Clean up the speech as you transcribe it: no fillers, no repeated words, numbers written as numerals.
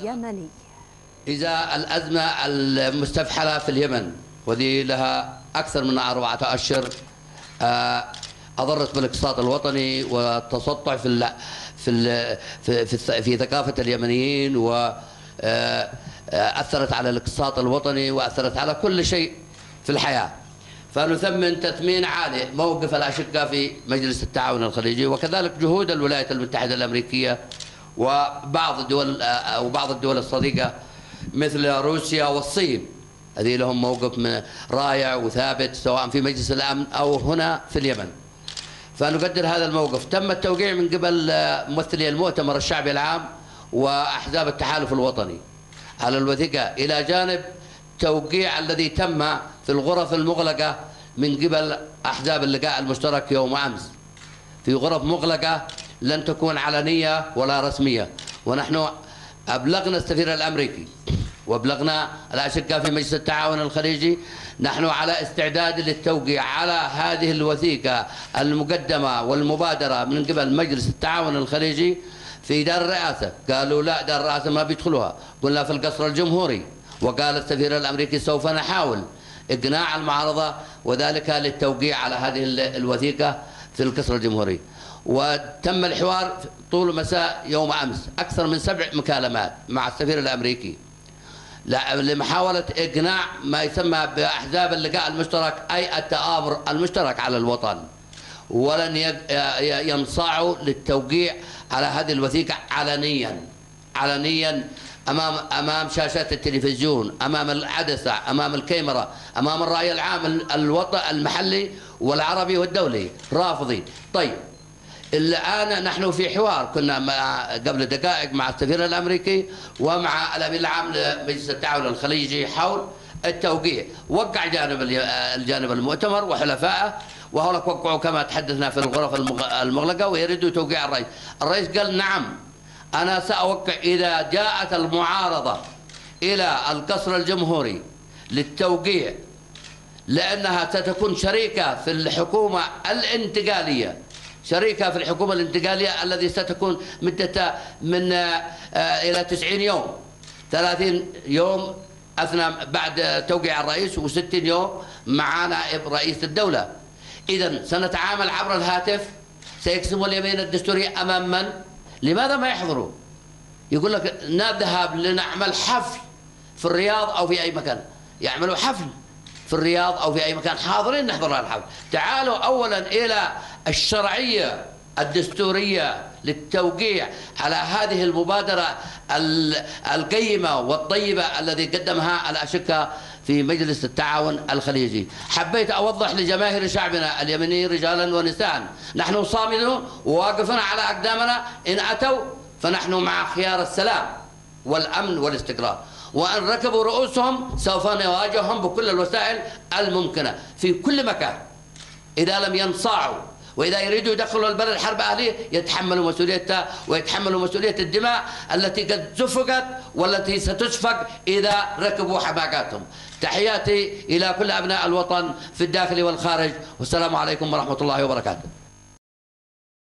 يمني. إذا الأزمة المستفحلة في اليمن وذي لها أكثر من 4 أشهر أضرت بالاقتصاد الوطني والتسطع في ثقافة اليمنيين، وأثرت على الاقتصاد الوطني وأثرت على كل شيء في الحياة. فنثمن تثمين عالي موقف الأشقاء في مجلس التعاون الخليجي، وكذلك جهود الولايات المتحدة الأمريكية وبعض الدول الصديقة مثل روسيا والصين، هذه لهم موقف رائع وثابت سواء في مجلس الأمن أو هنا في اليمن. فنقدر هذا الموقف. تم التوقيع من قبل ممثلي المؤتمر الشعبي العام وأحزاب التحالف الوطني على الوثيقة، إلى جانب توقيع الذي تم في الغرف المغلقة من قبل أحزاب اللقاء المشترك يوم أمس، في غرف مغلقة لن تكون علنية ولا رسمية. ونحن أبلغنا السفير الأمريكي وأبلغنا الأشقاء في مجلس التعاون الخليجي، نحن على استعداد للتوقيع على هذه الوثيقة المقدمة والمبادرة من قبل مجلس التعاون الخليجي في دار الرئاسة. قالوا لا، دار الرئاسة ما بيدخلوها. قلنا في القصر الجمهوري، وقال السفير الأمريكي سوف نحاول إقناع المعارضة وذلك للتوقيع على هذه الوثيقة في القصر الجمهوري. وتم الحوار طول مساء يوم أمس، أكثر من 7 مكالمات مع السفير الأمريكي لمحاولة إقناع ما يسمى بأحزاب اللقاء المشترك، أي التآمر المشترك على الوطن، ولن ينصاعوا للتوقيع على هذه الوثيقة علنيا أمام شاشات التلفزيون، أمام العدسة، أمام الكاميرا، أمام الرأي العام المحلي والعربي والدولي رافضين. طيب الآن نحن في حوار، كنا قبل دقائق مع السفير الأمريكي ومع الأمين العام لمجلس التعاون الخليجي حول التوقيع. وقع الجانب المؤتمر وحلفائه، وهؤلاء وقعوا كما تحدثنا في الغرف المغلقة ويريدوا توقيع الرئيس. الرئيس قال نعم، أنا سأوقع إذا جاءت المعارضة إلى القصر الجمهوري للتوقيع، لأنها ستكون شريكة في الحكومة الانتقالية، شريكة في الحكومة الانتقالية الذي ستكون مدتها من إلى 90 يوم، 30 يوم أثناء بعد توقيع الرئيس و60 يوم مع نائب رئيس الدولة. إذن سنتعامل عبر الهاتف، سيقسموا اليمين الدستورية أمام من؟ لماذا ما يحضروا؟ يقول لك نذهب لنعمل حفل في الرياض أو في أي مكان، يعملوا حفل في الرياض أو في أي مكان، حاضرين نحضر الحفل. تعالوا أولا إلى الشرعية الدستورية للتوقيع على هذه المبادرة القيمة والطيبة الذي قدمها الأشقاء في مجلس التعاون الخليجي. حبيت أوضح لجماهير شعبنا اليمني رجالا ونساء، نحن صامدون وواقفون على أقدامنا، إن أتوا فنحن مع خيار السلام والأمن والاستقرار، وأن ركبوا رؤوسهم سوف نواجههم بكل الوسائل الممكنة في كل مكان. إذا لم ينصاعوا وإذا يريدوا يدخلوا البلد حرب أهلية يتحملوا مسؤوليتها ويتحملوا مسؤولية الدماء التي قد سفكت والتي ستسفك إذا ركبوا حماقاتهم. تحياتي إلى كل أبناء الوطن في الداخل والخارج، والسلام عليكم ورحمة الله وبركاته.